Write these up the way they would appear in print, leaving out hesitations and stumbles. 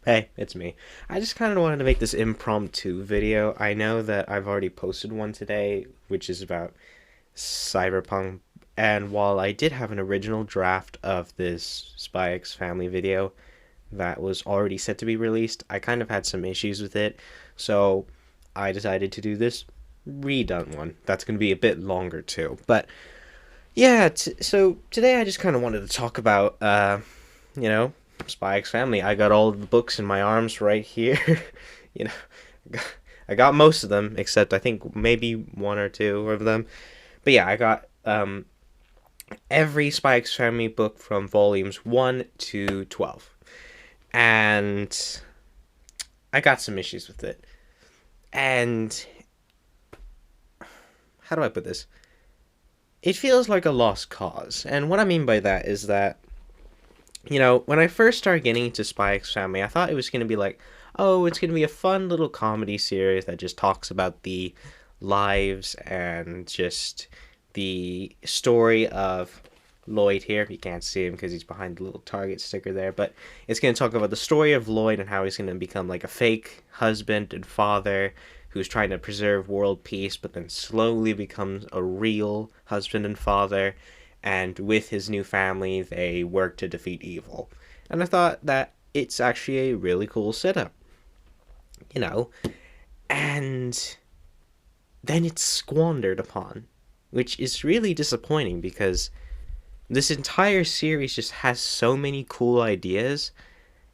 Hey, it's me. I just kind of wanted to make this impromptu video. I know that I've already posted one today, which is about Cyberpunk, and while I did have an original draft of this Spy X Family video that was already set to be released, I kind of had some issues with it, so I decided to do this redone one. That's going to be a bit longer too. But yeah, so today I just kind of wanted to talk about, you know, Spy X Family. I got all the books in my arms right here. you know, I got most of them, except I think maybe one or two of them. But yeah, I got every Spy X Family book from volumes 1 to 12. And I got some issues with it. And how do I put this? It feels like a lost cause. And what I mean by that is that when I first started getting into Spy X Family, I thought it was going to be like, oh, it's going to be a fun little comedy series that just talks about the lives and just the story of Lloyd here. You can't see him because he's behind the little Target sticker there, but it's going to talk about the story of Lloyd and how he's going to become like a fake husband and father who's trying to preserve world peace, but then slowly becomes a real husband and father, and with his new family, they work to defeat evil. And I thought that it's actually a really cool setup, you know, and then it's squandered upon, which is really disappointing because this entire series just has so many cool ideas,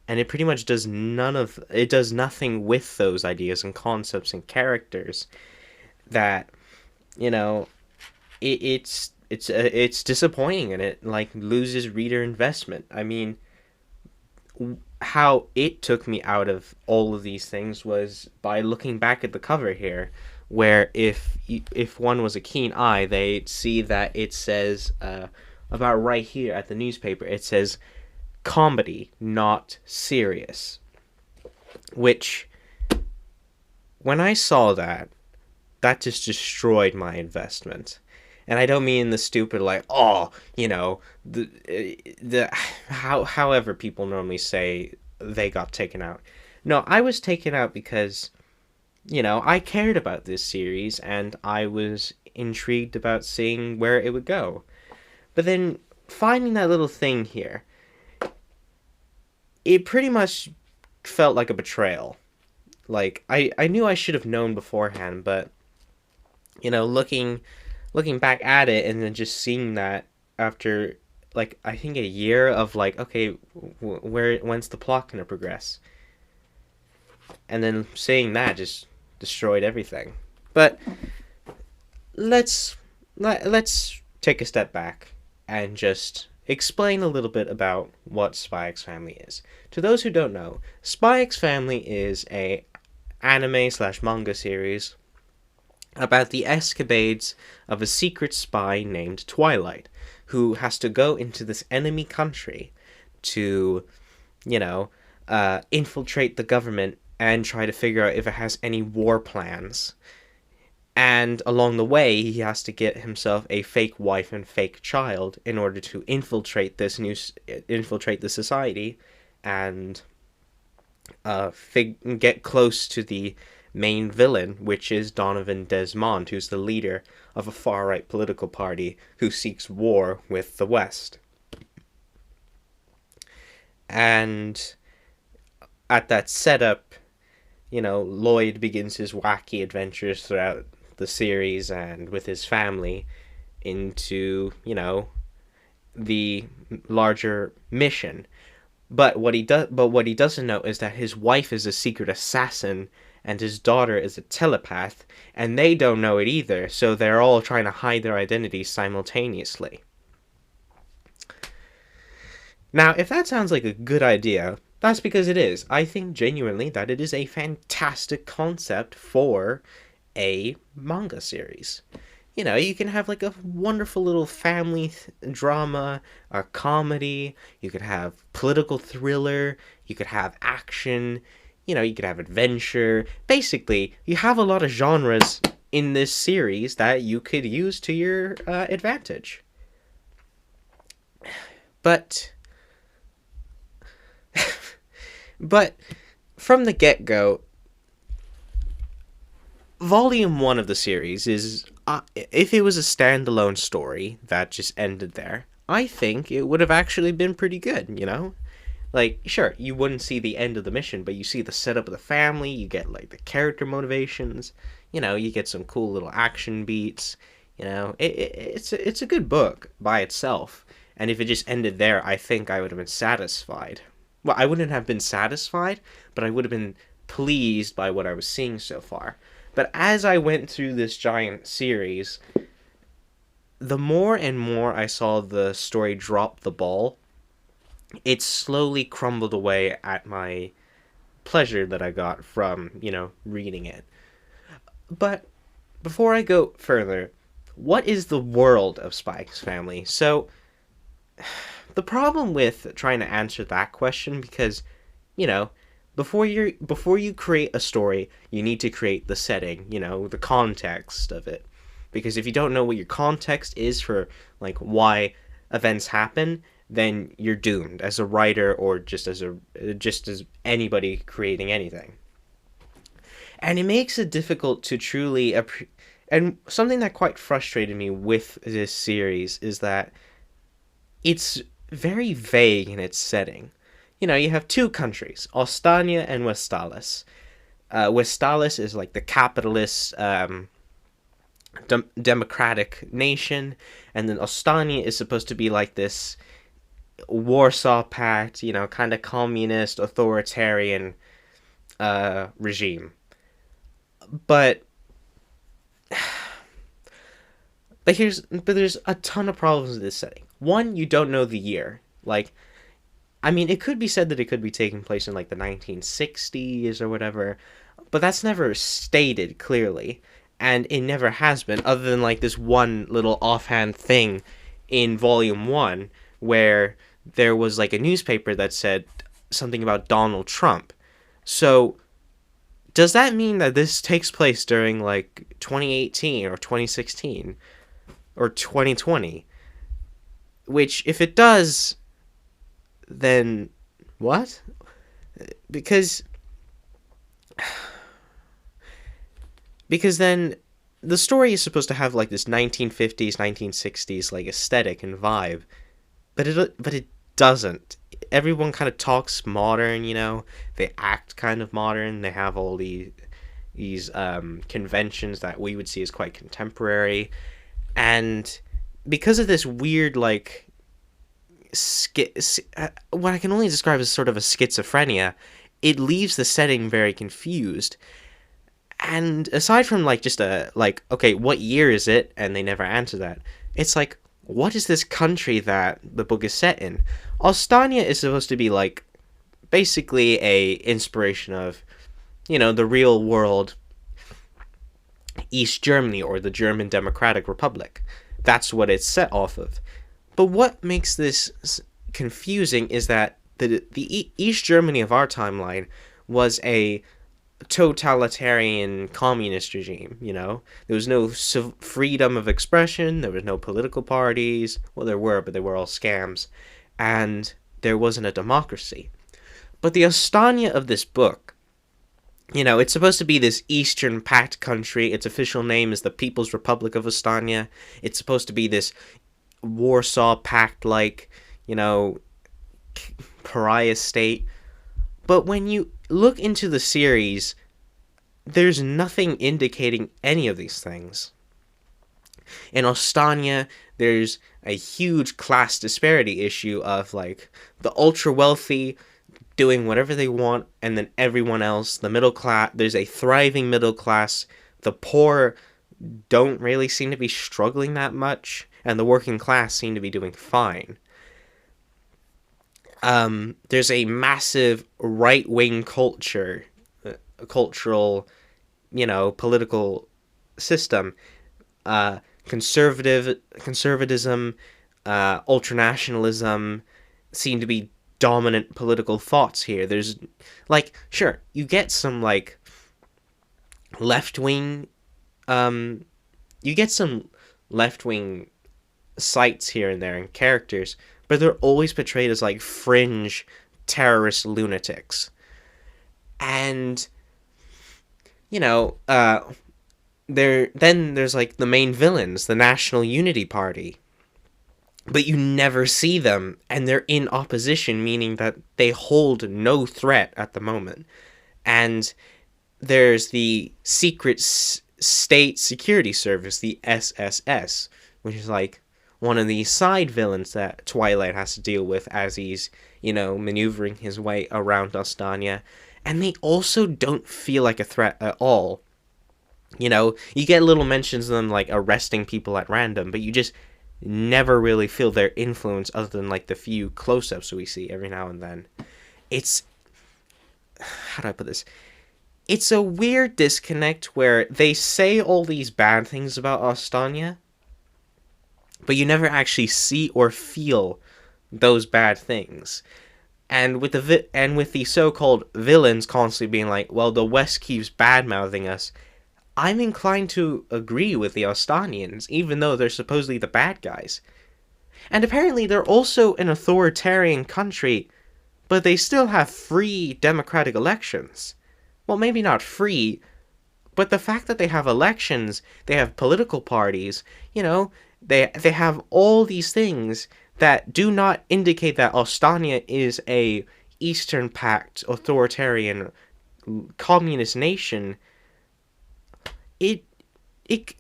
and it pretty much does nothing with those ideas and concepts and characters that you know it's disappointing, and it like loses reader investment. I mean, how it took me out of all of these things was by looking back at the cover here, where if one was a keen eye, they'd see that it says about right here at the newspaper, it says comedy, not serious. Which, when I saw that, that just destroyed my investment. And I don't mean the stupid like, oh, the however people normally say they got taken out. No, I was taken out because I cared about this series and I was intrigued about seeing where it would go. But then finding that little thing here, it pretty much felt like a betrayal. Like I knew I should have known beforehand, but looking back at it and then just seeing that after like I think a year of like, okay, when's the plot gonna progress, and then seeing that just destroyed everything. But let's take a step back and just explain a little bit about what Spy X Family is. To those who don't know, Spy X Family is a anime slash manga series about the escapades of a secret spy named Twilight, who has to go into this enemy country to, infiltrate the government and try to figure out if it has any war plans. And along the way, he has to get himself a fake wife and fake child in order to infiltrate the society and get close to the main villain, which is Donovan Desmond, who's the leader of a far-right political party who seeks war with the West. And at that setup, Lloyd begins his wacky adventures throughout the series and with his family into, the larger mission. But what he doesn't know is that his wife is a secret assassin and his daughter is a telepath, and they don't know it either, so they're all trying to hide their identities simultaneously. Now, if that sounds like a good idea, that's because it is. I think genuinely that it is a fantastic concept for a manga series. You can have like a wonderful little family drama, a comedy, you could have political thriller, you could have action, you could have adventure. Basically, you have a lot of genres in this series that you could use to your advantage. But But from the get-go, Volume 1 of the series is, if it was a standalone story that just ended there, I think it would have actually been pretty good, you know? Like, sure, you wouldn't see the end of the mission, but you see the setup of the family, you get, like, the character motivations, you know, you get some cool little action beats, you know? It's a good book by itself, and if it just ended there, I think I would have been satisfied. Well, I wouldn't have been satisfied, but I would have been pleased by what I was seeing so far. But as I went through this giant series, the more and more I saw the story drop the ball, it slowly crumbled away at my pleasure that I got from, reading it. But before I go further, what is the world of Spy X Family? So, the problem with trying to answer that question, because, you know, before you create a story, you need to create the setting, the context of it. Because if you don't know what your context is for, like, why events happen, then you're doomed as a writer or just as anybody creating anything. And it makes it difficult to truly and something that quite frustrated me with this series is that it's very vague in its setting. You have two countries, Ostania and Westalis. Westalis is like the capitalist, democratic nation, and then Ostania is supposed to be like this Warsaw Pact, kind of communist, authoritarian regime. But there's a ton of problems with this setting. One, you don't know the year. Like, I mean, it could be said that it could be taking place in like the 1960s or whatever, but that's never stated clearly, and it never has been, other than like this one little offhand thing in Volume 1 where there was like a newspaper that said something about Donald Trump. So, does that mean that this takes place during like 2018 or 2016 or 2020? Which, if it does, then what? Because then the story is supposed to have like this 1950s, 1960s like aesthetic and vibe, but it doesn't. Everyone kind of talks modern, They act kind of modern. They have all these conventions that we would see as quite contemporary, and because of this weird like what I can only describe as sort of a schizophrenia, it leaves the setting very confused. And aside from like just okay, what year is it? And they never answer that. It's like, what is this country that the book is set in? Ostania is supposed to be like basically a inspiration of, the real world East Germany or the German Democratic Republic. That's what it's set off of. But what makes this confusing is that the East Germany of our timeline was a totalitarian communist regime, There was no freedom of expression, there was no political parties. Well, there were, but they were all scams. And there wasn't a democracy. But the Ostania of this book, it's supposed to be this Eastern Pact country. Its official name is the People's Republic of Ostania. It's supposed to be this Warsaw Pact-like, pariah state. But when you look into the series, there's nothing indicating any of these things. In Ostania, there's a huge class disparity issue of, like, the ultra-wealthy doing whatever they want, and then everyone else, the middle class, there's a thriving middle class. The poor don't really seem to be struggling that much, and the working class seem to be doing fine. There's a massive right-wing cultural, political system. Conservatism, ultranationalism seem to be dominant political thoughts here. There's, like, sure, you get some, like, left-wing, sites here and there and characters, but they're always portrayed as like fringe terrorist lunatics. And, you know, there's like the main villains, the National Unity Party. But you never see them, and they're in opposition, meaning that they hold no threat at the moment. And there's the Secret State Security Service, the SSS, which is like one of the side villains that Twilight has to deal with as he's, maneuvering his way around Ostania. And they also don't feel like a threat at all. You get little mentions of them like arresting people at random, but you just never really feel their influence other than like the few close-ups we see every now and then. It's, how do I put this? It's a weird disconnect where they say all these bad things about Ostania, but you never actually see or feel those bad things. And with the so-called villains constantly being like, well, the West keeps bad-mouthing us, I'm inclined to agree with the Ostanians, even though they're supposedly the bad guys. And apparently they're also an authoritarian country, but they still have free democratic elections. Well, maybe not free, but the fact that they have elections, they have political parties, they have all these things that do not indicate that Ostania is a Eastern Pact authoritarian communist nation. It it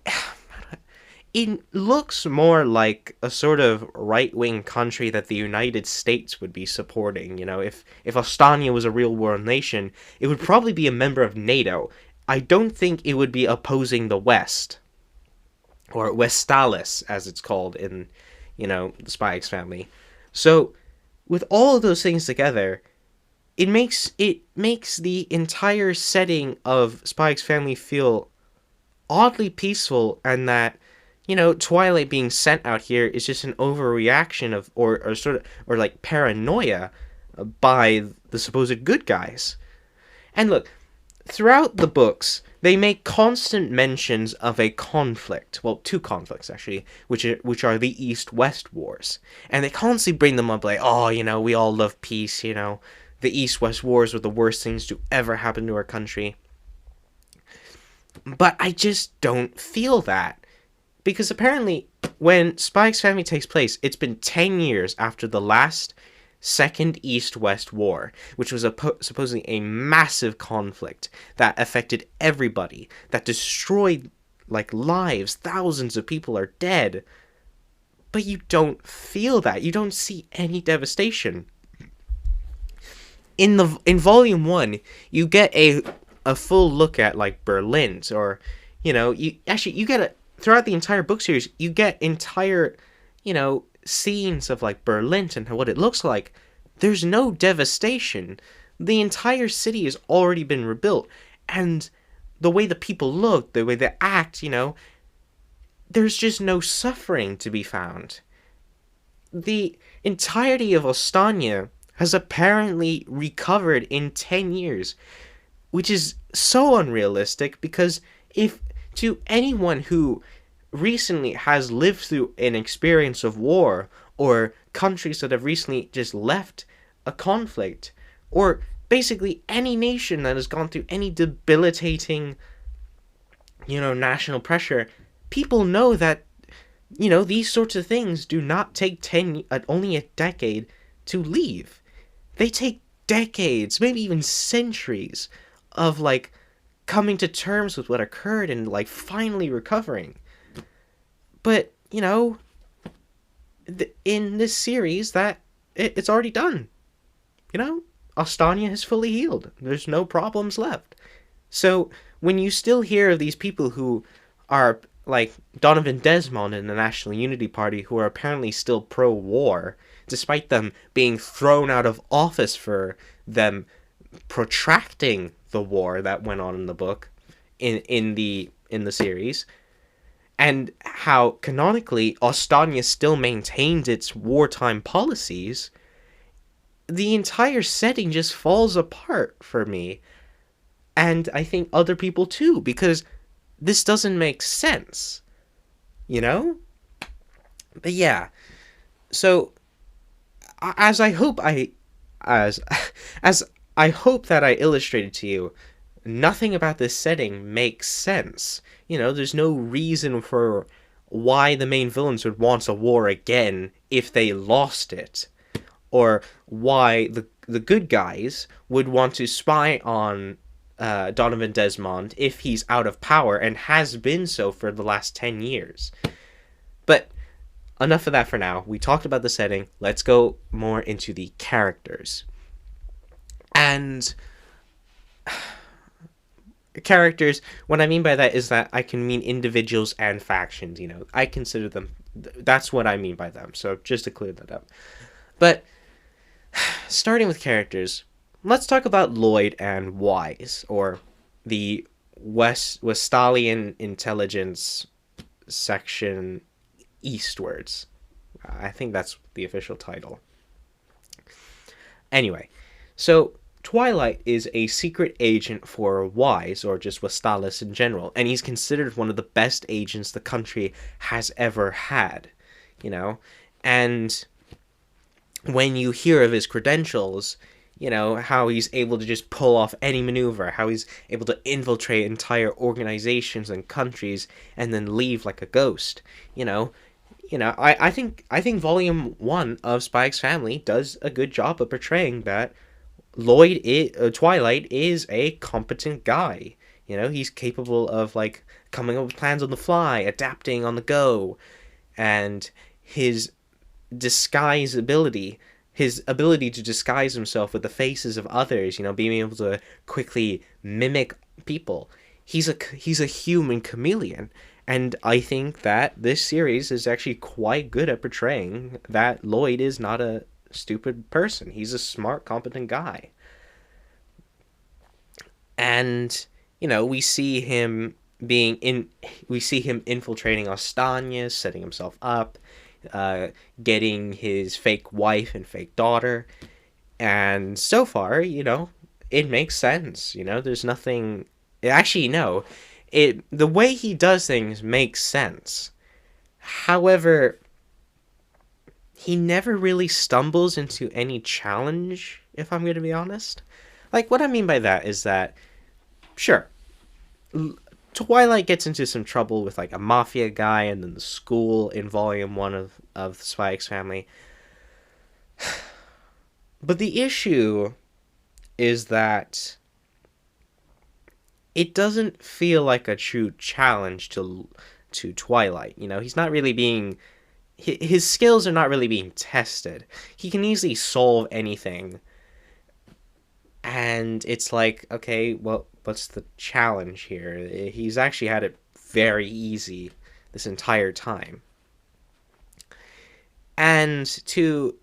looks more like a sort of right-wing country that the United States would be supporting. If Ostania was a real world nation, it would probably be a member of NATO. I don't think it would be opposing the West, or Westalis, as it's called in, the Spy X Family. So, with all of those things together, it makes the entire setting of Spy X Family feel oddly peaceful, and that, Twilight being sent out here is just an overreaction of, or like paranoia by the supposed good guys. And look, throughout the books, they make constant mentions of a conflict. Well, two conflicts, actually, which are the East-West wars. And they constantly bring them up like, oh, we all love peace, the East-West wars were the worst things to ever happen to our country. But I just don't feel that. Because apparently, when Spy X Family takes place, it's been 10 years after the last Second East-West War, which was supposedly a massive conflict that affected everybody, that destroyed, lives. Thousands of people are dead. But you don't feel that. You don't see any devastation. In Volume 1, you get a full look at, Berlin, or, you get throughout the entire book series, you get entire, scenes of, Berlin and what it looks like. There's no devastation. The entire city has already been rebuilt, and the way the people look, the way they act, there's just no suffering to be found. The entirety of Ostania has apparently recovered in 10 years, which is so unrealistic, because if to anyone who recently has lived through an experience of war, or countries that have recently just left a conflict, or basically any nation that has gone through any debilitating, national pressure, people know that, these sorts of things do not take only a decade to leave. They take decades, maybe even centuries of, coming to terms with what occurred and, finally recovering. But, in this series, that it's already done. Ostania has fully healed. There's no problems left. So, when you still hear of these people who are, like Donovan Desmond in the National Unity Party, who are apparently still pro-war, despite them being thrown out of office for them protracting the war that went on in the book, in the series, and how canonically Ostania still maintained its wartime policies, the entire setting just falls apart for me, and I think other people too, because this doesn't make sense, But yeah, so as I hope as I hope that I illustrated to you nothing about this setting makes sense. There's no reason for why the main villains would want a war again if they lost it, or why the good guys would want to spy on Donovan Desmond if he's out of power and has been so for the last 10 years. But enough of that for now. We talked about the setting. Let's go more into the characters. And characters, what I mean by that is that I can mean individuals and factions. I consider them, that's what I mean by them. So just to clear that up. But starting with characters, let's talk about Lloyd and Wise, or the Westalian Intelligence Section Eastwards. I think that's the official title. Anyway, so Twilight is a secret agent for Wise, or just Westalis in general, and he's considered one of the best agents the country has ever had, and when you hear of his credentials, how he's able to just pull off any maneuver, how he's able to infiltrate entire organizations and countries and then leave like a ghost, I think Volume 1 of Spy X Family does a good job of portraying that Twilight is a competent guy. He's capable of coming up with plans on the fly, adapting on the go, and his his ability to disguise himself with the faces of others, being able to quickly mimic people. He's a human chameleon, and I think that this series is actually quite good at portraying that Lloyd is not a stupid person. He's a smart, competent guy. And, we see him infiltrating Ostania, setting himself up, getting his fake wife and fake daughter. And so far, it makes sense. There's nothing. Actually, no. The way he does things makes sense. However, he never really stumbles into any challenge, if I'm going to be honest. What I mean by that is that, sure, Twilight gets into some trouble with a mafia guy and then the school in Volume 1 of the Spy X Family. But the issue is that it doesn't feel like a true challenge to Twilight. He's not really being... His skills are not really being tested. He can easily solve anything. And it's okay, well, what's the challenge here? He's actually had it very easy this entire time. And to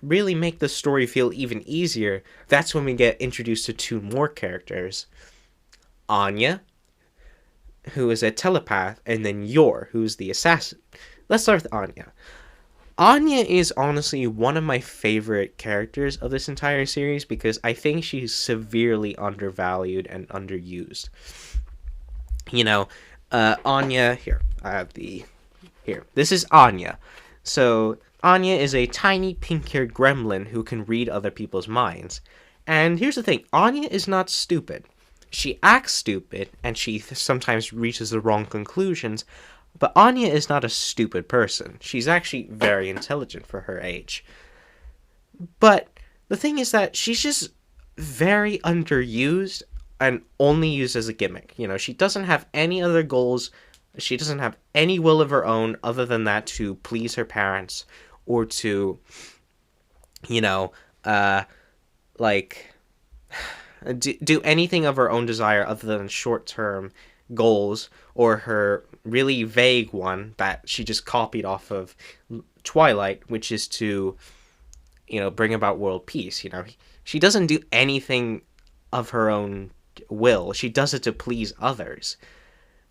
really make the story feel even easier, that's when we get introduced to two more characters. Anya, who is a telepath, and then Yor, who's the assassin. Let's start with Anya. Anya is honestly one of my favorite characters of this entire series because I think she's severely undervalued and underused. Anya, here, I have here. This is Anya. So, Anya is a tiny pink-haired gremlin who can read other people's minds. And here's the thing, Anya is not stupid. She acts stupid, and she sometimes reaches the wrong conclusions, but Anya is not a stupid person. She's actually very intelligent for her age. But the thing is that she's just very underused and only used as a gimmick. She doesn't have any other goals. She doesn't have any will of her own other than that to please her parents or to, do anything of her own desire other than short-term goals, or her really vague one that she just copied off of Twilight, which is to, bring about world peace. She doesn't do anything of her own will. She does it to please others,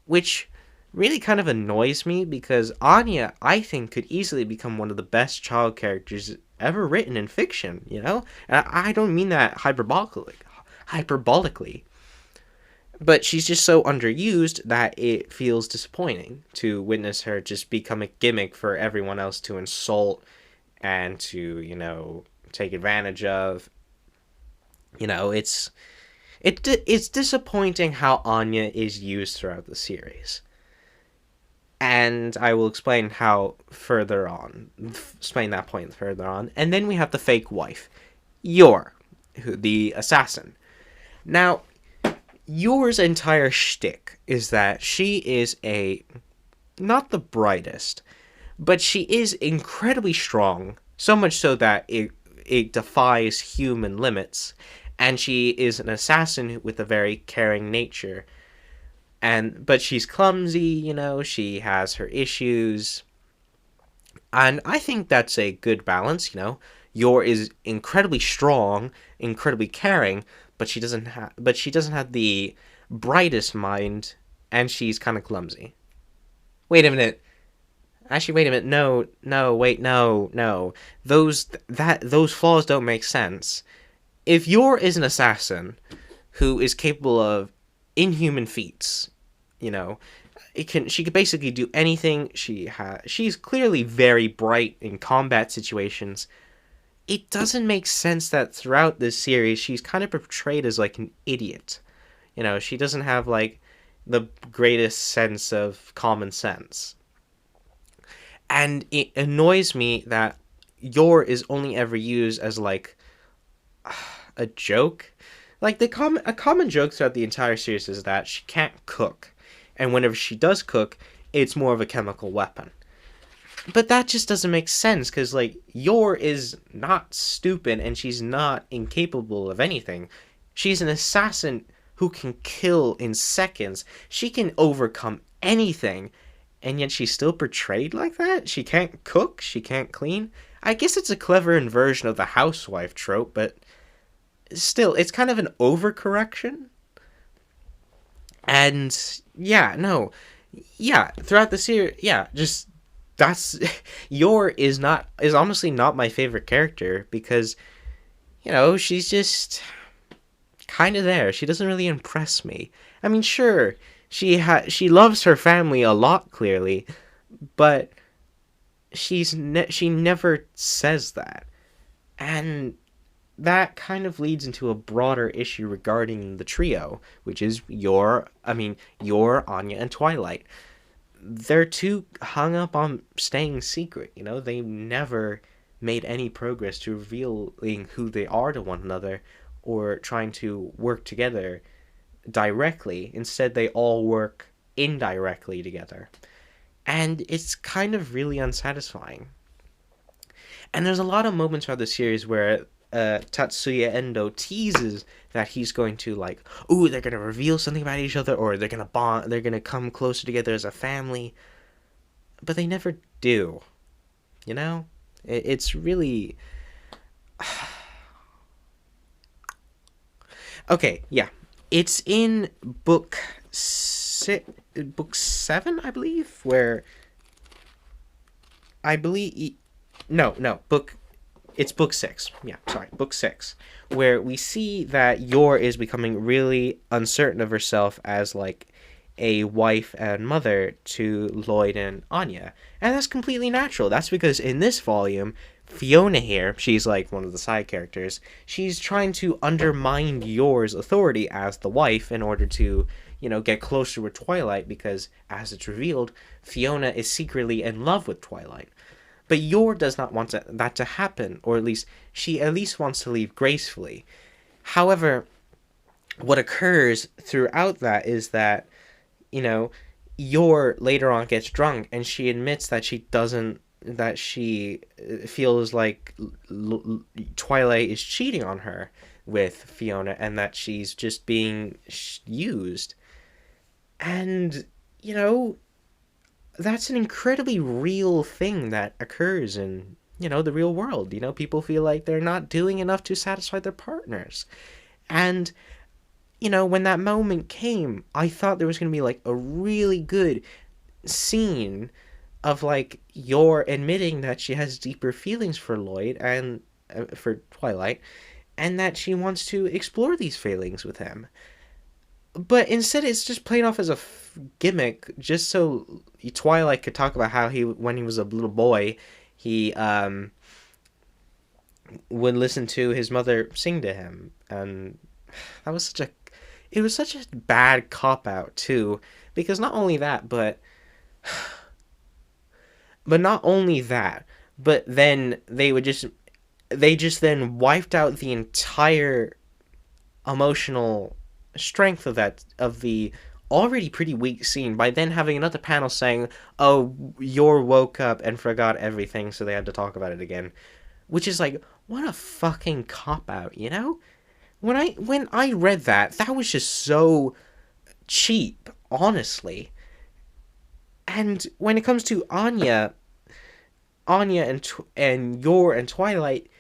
which really kind of annoys me because Anya, I think, could easily become one of the best child characters ever written in fiction, And I don't mean that hyperbolically. But she's just so underused that it feels disappointing to witness her just become a gimmick for everyone else to insult and to, take advantage of. You know, it's disappointing how Anya is used throughout the series. And I will explain how further on, explain that point further on. And then we have the fake wife, Yor, the assassin. Now, Yor's entire shtick is that she is not the brightest, but she is incredibly strong, so much so that it defies human limits, and she is an assassin with a very caring nature. But she's clumsy, she has her issues, and I think that's a good balance. Yor is incredibly strong, incredibly caring, but she doesn't have the brightest mind, and she's kind of clumsy. Wait a minute. Actually, wait a minute. No, no, wait, no, no. Those flaws don't make sense. If Yor is an assassin who is capable of inhuman feats, you know, she could basically do anything. She's clearly very bright in combat situations. It doesn't make sense that throughout this series she's kind of portrayed as like an idiot. She doesn't have like the greatest sense of common sense. And it annoys me that Yor is only ever used as like a joke. Like a common joke throughout the entire series is that she can't cook, and whenever she does cook, it's more of a chemical weapon. But that just doesn't make sense because like Yor is not stupid and she's not incapable of anything. She's an assassin who can kill in seconds. She can overcome anything, and yet she's still portrayed like that? She can't cook, she can't clean. I guess it's a clever inversion of the housewife trope, but still, it's kind of an overcorrection. And yeah, no, yeah, throughout the series, yeah, just that's Yor is honestly not my favorite character because she's just kind of there. She doesn't really impress me. I mean, sure, she loves her family a lot, clearly, but she never says that, and that kind of leads into a broader issue regarding the trio, which is Yor, Anya, and Twilight. They're too hung up on staying secret. They never made any progress to revealing who they are to one another or trying to work together directly. Instead, they all work indirectly together. And it's kind of really unsatisfying. And there's a lot of moments throughout the series where Tatsuya Endo teases that he's going to they're going to reveal something about each other, or they're going to bond, they're going to come closer together as a family. But they never do. It's really... Okay, yeah. It's in book 7, I believe, where it's book 6. Yeah, sorry, book 6, where we see that Yor is becoming really uncertain of herself as a wife and mother to Lloyd and Anya, and that's completely natural. That's because in this volume, Fiona here, she's one of the side characters. She's trying to undermine Yor's authority as the wife in order to get closer with Twilight, because as it's revealed, Fiona is secretly in love with Twilight. But Yor does not want that to happen, or at least she wants to leave gracefully. However, what occurs throughout that is that, Yor later on gets drunk and she admits that she feels like Twilight is cheating on her with Fiona and that she's just being used. And, that's an incredibly real thing that occurs in, the real world. People feel like they're not doing enough to satisfy their partners. And, when that moment came, I thought there was going to be a really good scene of Yor admitting that she has deeper feelings for Lloyd and for Twilight, and that she wants to explore these feelings with him. But instead, it's just played off as a gimmick, just so Twilight could talk about how when he was a little boy, he would listen to his mother sing to him, and that was such a it was such a bad cop out too, because not only that, but not only that, but then they just then wiped out the entire emotional strength of the already pretty weak scene by then having another panel saying, "Oh, Yor woke up and forgot everything, so they had to talk about it again," which is like, what a fucking cop out, you know? When I read that, that was just so cheap, honestly. And when it comes to Anya and Yor and Twilight,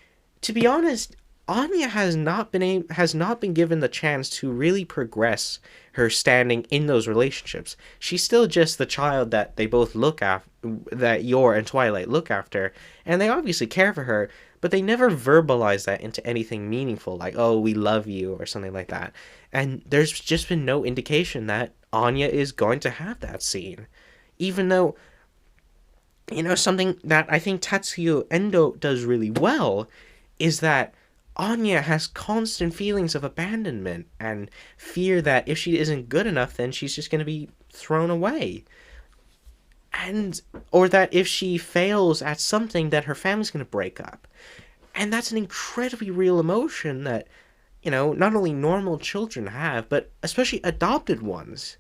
to be honest, Anya has not been given the chance to really progress her standing in those relationships. She's still just the child that they both look after, that Yor and Twilight look after, and they obviously care for her, but they never verbalize that into anything meaningful, like "oh, we love you" or something like that. And there's just been no indication that Anya is going to have that scene, even though, something that I think Tatsuya Endo does really well is that Anya has constant feelings of abandonment and fear that if she isn't good enough, then she's just going to be thrown away. And, or that if she fails at something, that her family's going to break up. And that's an incredibly real emotion that, not only normal children have, but especially adopted ones.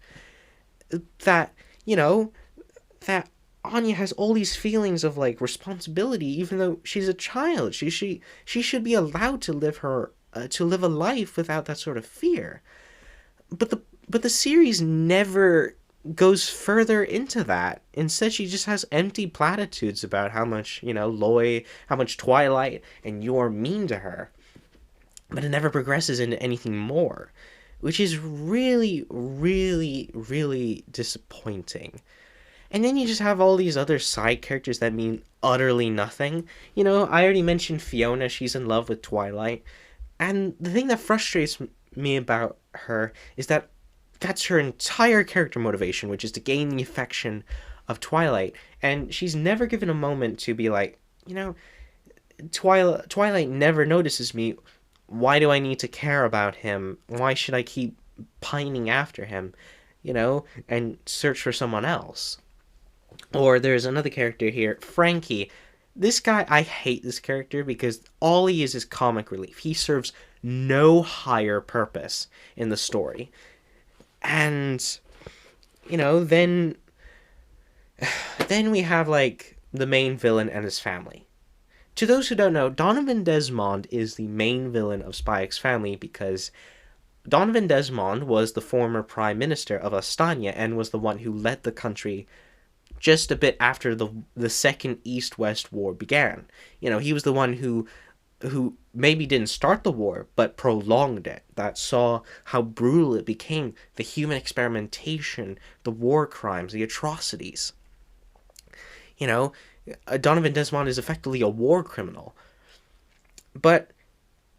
That, that Anya has all these feelings of like responsibility, even though she's a child. She should be allowed to live a life without that sort of fear. But the series never goes further into that. Instead, she just has empty platitudes about how much Loy, how much Twilight and Yor mean to her, but it never progresses into anything more, which is really, really, really disappointing. And then you just have all these other side characters that mean utterly nothing. I already mentioned Fiona, she's in love with Twilight. And the thing that frustrates me about her is that that's her entire character motivation, which is to gain the affection of Twilight. And she's never given a moment to be like, Twilight never notices me. Why do I need to care about him? Why should I keep pining after him? And search for someone else. Or there's another character here, Frankie. This guy, I hate this character because all he is comic relief. He serves no higher purpose in the story. And, then we have, like, the main villain and his family. To those who don't know, Donovan Desmond is the main villain of Spy X Family because Donovan Desmond was the former prime minister of Astania and was the one who led the country just a bit after the Second East-West War began. He was the one who maybe didn't start the war, but prolonged it. That saw how brutal it became, the human experimentation, the war crimes, the atrocities. Donovan Desmond is effectively a war criminal. But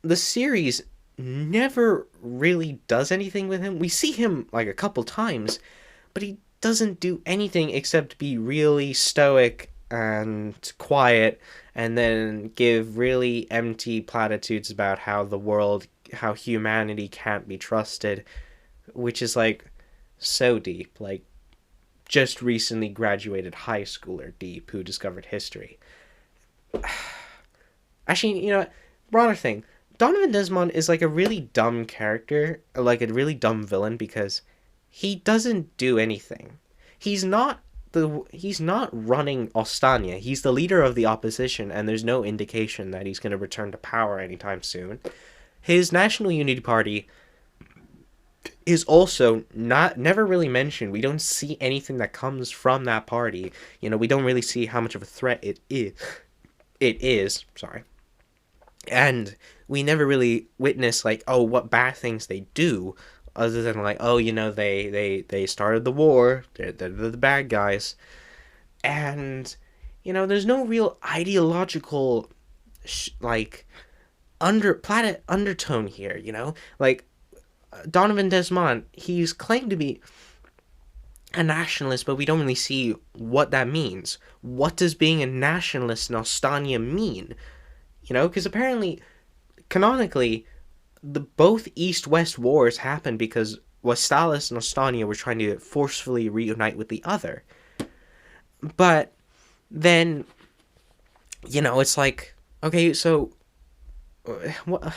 the series never really does anything with him. We see him like a couple times, but he doesn't do anything except be really stoic and quiet, and then give really empty platitudes about how humanity can't be trusted, which is like so deep, like just recently graduated high schooler deep who discovered history. Actually, broader thing, Donovan Desmond is like a really dumb character, like a really dumb villain, because he doesn't do anything. He's not running Ostania. He's the leader of the opposition, and there's no indication that he's going to return to power anytime soon. His National Unity Party is also never really mentioned. We don't see anything that comes from that party. We don't really see how much of a threat it is. Sorry. And we never really witness like, oh, what bad things they do, other than like, oh, they started the war, they're the bad guys. And there's no real ideological undertone here. Like Donovan Desmond, he's claimed to be a nationalist, but we don't really see what that means. What does being a nationalist in Ostania mean? Because apparently, canonically, the both East-West wars happened because Westalis and Ostania were trying to forcefully reunite with the other. But then, it's like, okay, so what?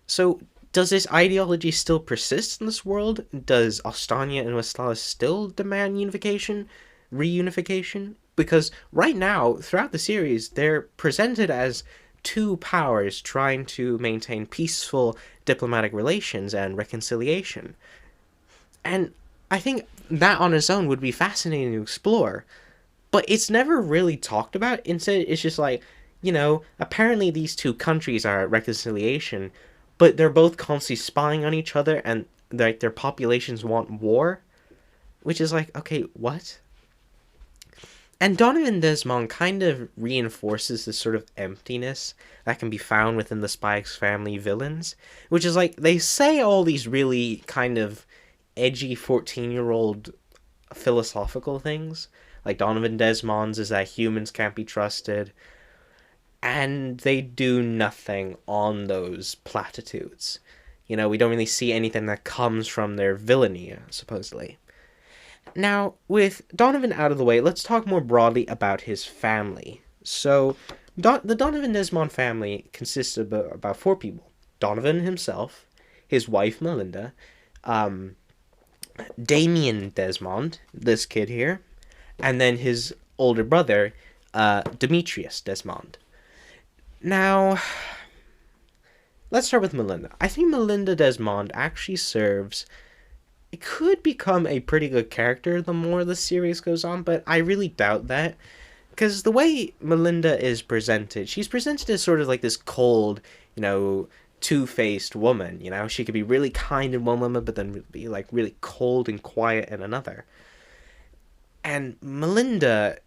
So does this ideology still persist in this world? Does Ostania and Westalis still demand reunification? Because right now, throughout the series, they're presented as two powers trying to maintain peaceful diplomatic relations and reconciliation. And I think that on its own would be fascinating to explore. But it's never really talked about. Instead, it's just like, apparently these two countries are at reconciliation, but they're both constantly spying on each other and like their populations want war, which is like, okay, what? And Donovan Desmond kind of reinforces this sort of emptiness that can be found within the Spy X Family villains, which is like they say all these really kind of edgy 14-year-old philosophical things. Like Donovan Desmond's is that humans can't be trusted, and they do nothing on those platitudes. We don't really see anything that comes from their villainy, supposedly. Now, with Donovan out of the way, let's talk more broadly about his family. So, the Donovan Desmond family consists of about 4 people. Donovan himself, his wife Melinda, Damien Desmond, this kid here, and then his older brother, Demetrius Desmond. Now, let's start with Melinda. I think Melinda Desmond actually it could become a pretty good character the more the series goes on, but I really doubt that. Because the way Melinda is presented, she's presented as sort of like this cold, two-faced woman, She could be really kind in one moment, but then be like really cold and quiet in another. And Melinda,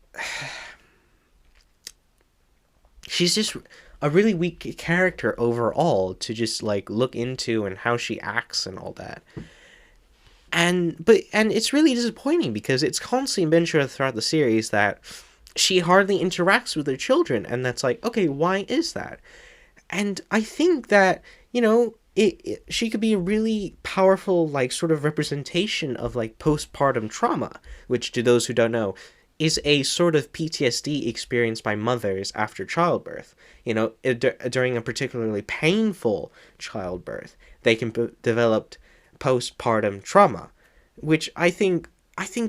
she's just a really weak character overall to just like look into and how she acts and all that. And it's really disappointing because it's constantly been shown throughout the series that she hardly interacts with her children, and that's like, okay, why is that? And I think that, she could be a really powerful, like, sort of representation of, like, postpartum trauma, which, to those who don't know, is a sort of PTSD experienced by mothers after childbirth. During a particularly painful childbirth, they can develop postpartum trauma, which I think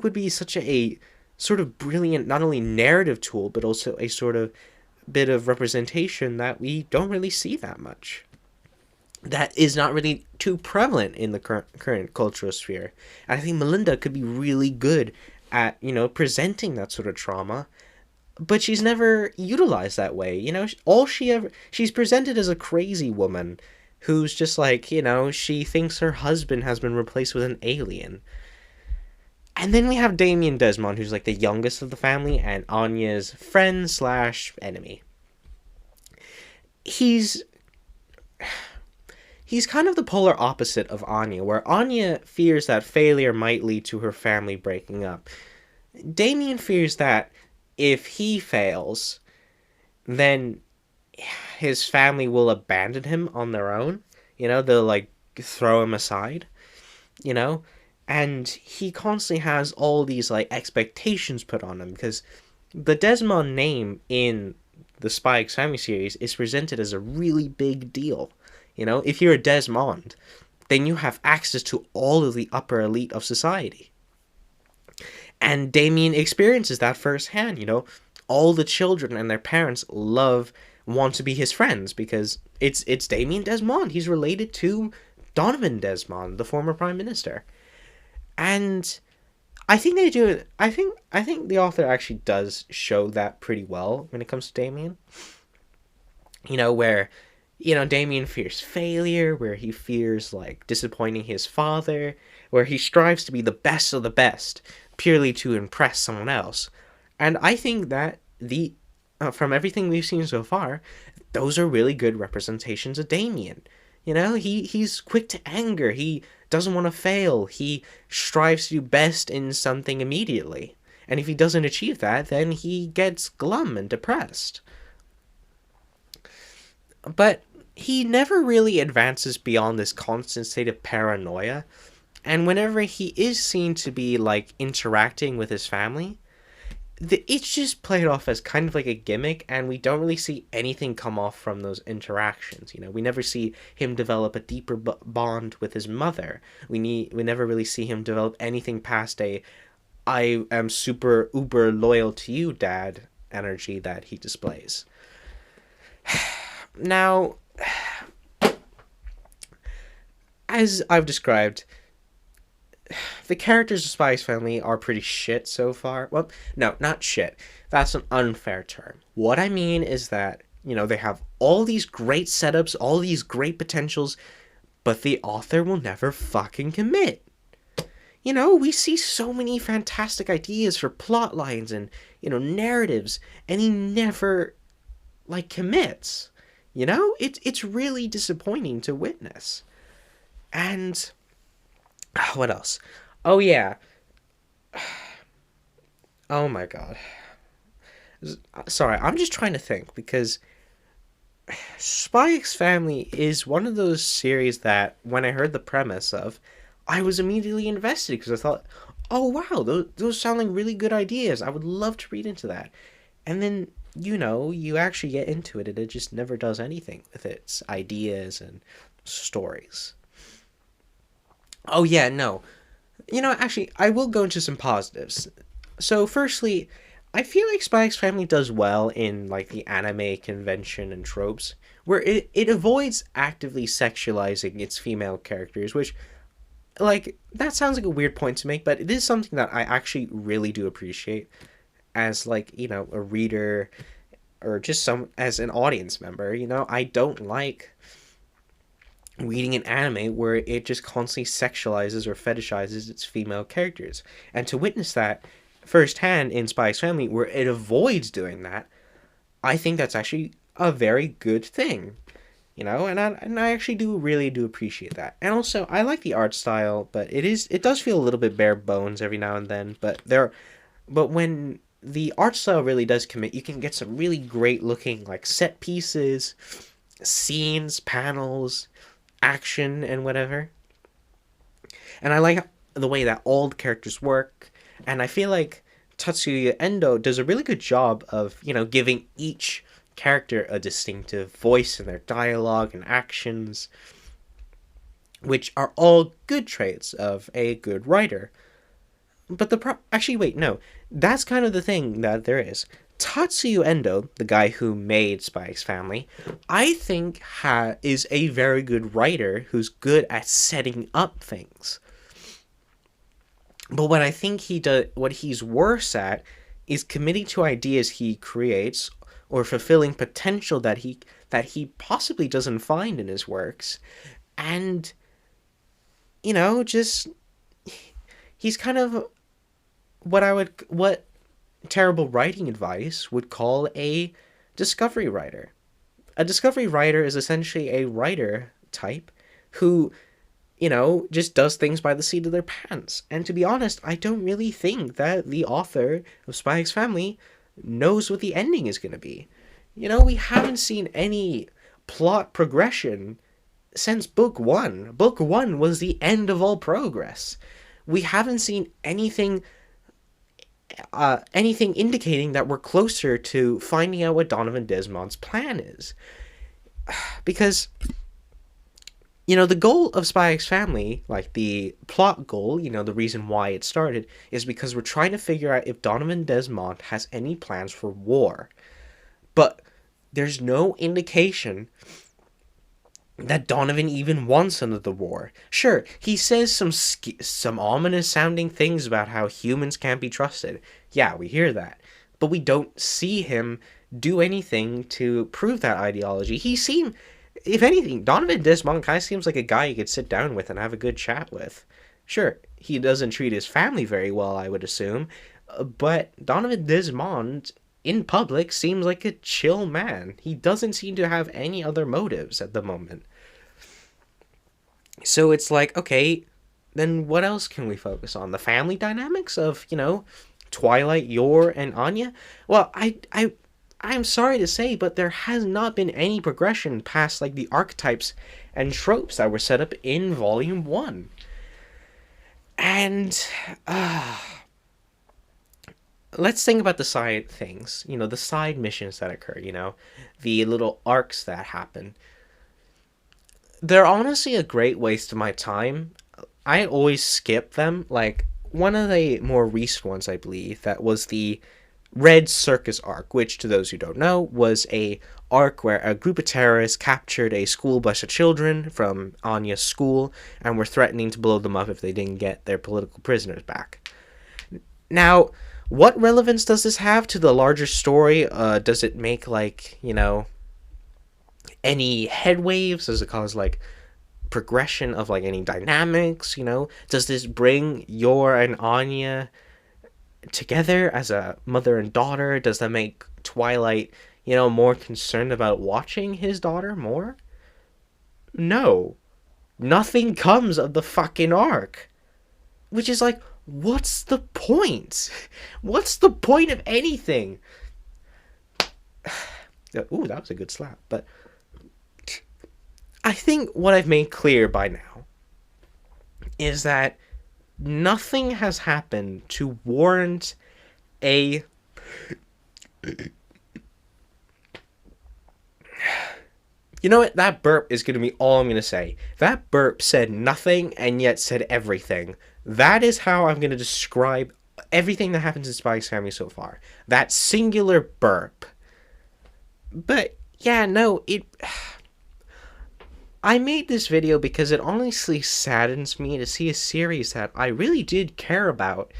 would be such a sort of brilliant, not only narrative tool, but also a sort of bit of representation that we don't really see that much. That is not really too prevalent in the current cultural sphere. And I think Melinda could be really good at, presenting that sort of trauma, but she's never utilized that way. She's presented as a crazy woman who's just like, she thinks her husband has been replaced with an alien. And then we have Damien Desmond, who's like the youngest of the family and Anya's friend/enemy. He's kind of the polar opposite of Anya, where Anya fears that failure might lead to her family breaking up. Damien fears that if he fails, then his family will abandon him on their own. They'll like throw him aside, and he constantly has all these like expectations put on him because the Desmond name in the Spy X Family series is presented as a really big deal. If you're a Desmond, then you have access to all of the upper elite of society. And Damien experiences that firsthand, all the children and their parents want to be his friends because it's Damien Desmond. He's related to Donovan Desmond, the former prime minister. And I think they do it. I think the author actually does show that pretty well when it comes to Damien. Where Damien fears failure, where he fears like disappointing his father, where he strives to be the best of the best purely to impress someone else. And I think that from everything we've seen so far, those are really good representations of Damien. He's quick to anger. He doesn't want to fail. He strives to do best in something immediately. And if he doesn't achieve that, then he gets glum and depressed. But he never really advances beyond this constant state of paranoia. And whenever he is seen to be like interacting with his family, it's just played off as kind of like a gimmick, and we don't really see anything come off from those interactions. We never see him develop a deeper bond with his mother. We never really see him develop anything past a "I am super uber loyal to you, Dad" energy that he displays. Now, as I've described, the characters of Spy X Family are pretty shit so far. Well, no, not shit. That's an unfair term. What I mean is that, they have all these great setups, all these great potentials, but the author will never fucking commit. We see so many fantastic ideas for plot lines and, narratives, and he never, commits. It's really disappointing to witness. And what else? Oh, yeah. Oh, my God. Sorry, I'm just trying to think, because Spy X Family is one of those series that, when I heard the premise of, I was immediately invested, because I thought, oh, wow, those sound like really good ideas. I would love to read into that. And then, you actually get into it, and it just never does anything with its ideas and stories. Oh, yeah, no. Actually, I will go into some positives. So, firstly, I feel like Spy X Family does well in, the anime convention and tropes, where it avoids actively sexualizing its female characters, which, that sounds like a weird point to make, but it is something that I actually really do appreciate as, a reader, or just as an audience member. I don't like reading an anime where it just constantly sexualizes or fetishizes its female characters. And to witness that firsthand in Spy X Family, where it avoids doing that, I think that's actually a very good thing. And I actually really do appreciate that. And also, I like the art style, but it does feel a little bit bare bones every now and then. But when the art style really does commit, you can get some really great looking set pieces, scenes, panels, action, and whatever. And I like the way that all the characters work, and I feel like Tatsuya Endo does a really good job of, giving each character a distinctive voice in their dialogue and actions, which are all good traits of a good writer. But actually, wait, no. That's kind of the thing that there is. Tatsuya Endo, the guy who made Spy X Family, I think is a very good writer who's good at setting up things. But what I think what he's worse at is committing to ideas he creates, or fulfilling potential that he possibly doesn't find in his works. And, just, he's kind of what terrible writing advice would call a discovery writer. A discovery writer is essentially a writer type who, just does things by the seat of their pants. And to be honest, I don't really think that the author of Spy X Family knows what the ending is going to be. We haven't seen any plot progression since book one. Book one was the end of all progress. We haven't seen anything indicating that we're closer to finding out what Donovan Desmond's plan is. Because, the goal of Spy X Family, the plot goal, the reason why it started, is because we're trying to figure out if Donovan Desmond has any plans for war. But there's no indication that Donovan even wants another war. Sure, he says some ominous sounding things about how humans can't be trusted. Yeah, we hear that. But we don't see him do anything to prove that ideology. If anything, Donovan Desmond kind of seems like a guy you could sit down with and have a good chat with. Sure, he doesn't treat his family very well, I would assume, but Donovan Desmond in public seems like a chill man. He doesn't seem to have any other motives at the moment. So it's like, okay, then what else can we focus on? The family dynamics of, Twilight, Yor, and Anya? Well, I'm sorry to say, but there has not been any progression past like the archetypes and tropes that were set up in Volume 1. And let's think about the side things, the side missions that occur, the little arcs that happen. They're honestly a great waste of my time. I always skip them. Like, one of the more recent ones, I believe, that was the Red Circus arc, which, to those who don't know, was a arc where a group of terrorists captured a school bus of children from Anya's school and were threatening to blow them up if they didn't get their political prisoners back. Now, what relevance does this have to the larger story? Does it make, like, any head waves? Does it cause, like, progression of, like, any dynamics? Does this bring Yor and Anya together as a mother and daughter? Does that make Twilight, more concerned about watching his daughter more? No. Nothing comes of the fucking arc. Which is like, what's the point? What's the point of anything? Ooh, that was a good slap. But I think what I've made clear by now is that nothing has happened to warrant a... You know what? That burp is going to be all I'm going to say. That burp said nothing and yet said everything. That is how I'm going to describe everything that happens in Spy X Family so far. That singular burp. But, yeah, no, I made this video because it honestly saddens me to see a series that I really did care about,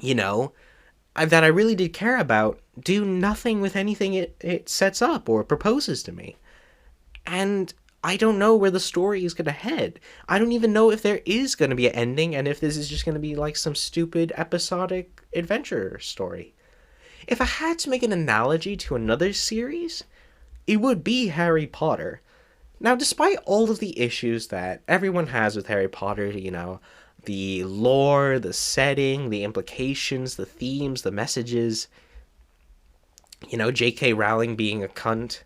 that I really did care about, do nothing with anything it sets up or proposes to me. And I don't know where the story is going to head. I don't even know if there is going to be an ending and if this is just going to be like some stupid episodic adventure story. If I had to make an analogy to another series, it would be Harry Potter. Now, despite all of the issues that everyone has with Harry Potter, the lore, the setting, the implications, the themes, the messages, J.K. Rowling being a cunt.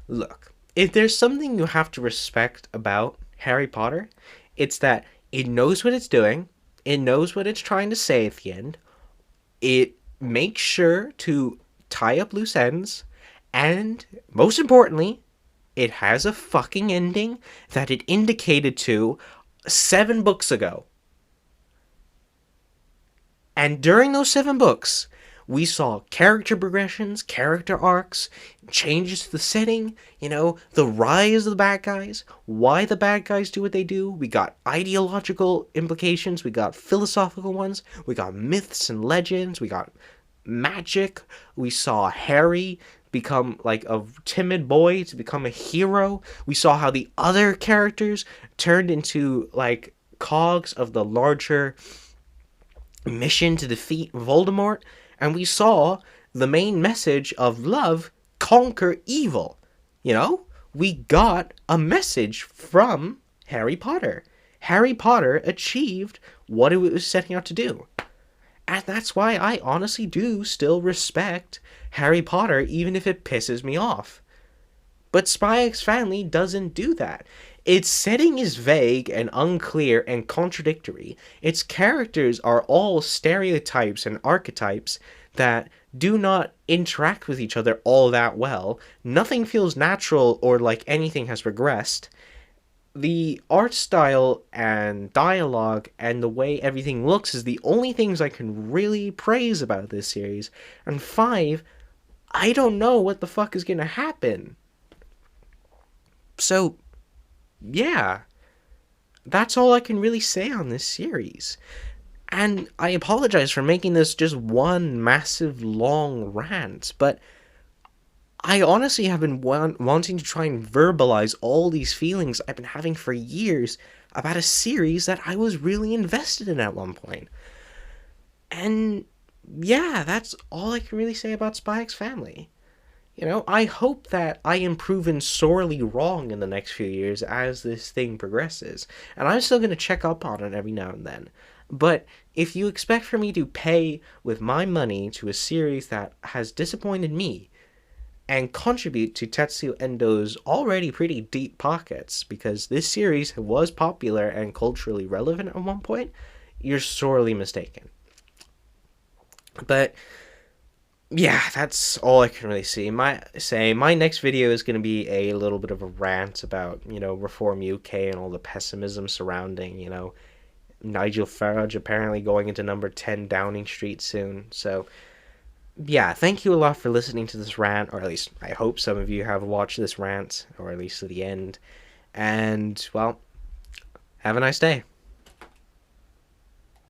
Look, if there's something you have to respect about Harry Potter, it's that it knows what it's doing, it knows what it's trying to say at the end, it makes sure to tie up loose ends, and, most importantly, it has a fucking ending that it indicated to 7 books ago. And during those 7 books, we saw character progressions, character arcs, changes to the setting, the rise of the bad guys, why the bad guys do what they do. We got ideological implications, we got philosophical ones, we got myths and legends, we got magic, we saw Harry become like a timid boy to become a hero. We saw how the other characters turned into like cogs of the larger mission to defeat Voldemort, and we saw the main message of love conquer evil. We got a message from Harry Potter. Harry Potter achieved what it was setting out to do. And that's why I honestly do still respect Harry Potter, even if it pisses me off. But Spy X Family doesn't do that. Its setting is vague and unclear and contradictory. Its characters are all stereotypes and archetypes that do not interact with each other all that well. Nothing feels natural or like anything has progressed. The art style and dialogue and the way everything looks is the only things I can really praise about this series. And 5, I don't know what the fuck is gonna happen. So, yeah. That's all I can really say on this series. And I apologize for making this just one massive long rant, but I honestly have been wanting to try and verbalize all these feelings I've been having for years about a series that I was really invested in at one point. And yeah, that's all I can really say about Spy X Family. I hope that I am proven sorely wrong in the next few years as this thing progresses. And I'm still going to check up on it every now and then. But if you expect for me to pay with my money to a series that has disappointed me and contribute to Tetsuya Endo's already pretty deep pockets, because this series was popular and culturally relevant at one point, you're sorely mistaken. But yeah, that's all I can really my next video is going to be a little bit of a rant about, Reform UK and all the pessimism surrounding, Nigel Farage apparently going into number 10 Downing Street soon. So yeah, thank you a lot for listening to this rant, or at least I hope some of you have watched this rant, or at least to the end. And well, have a nice day.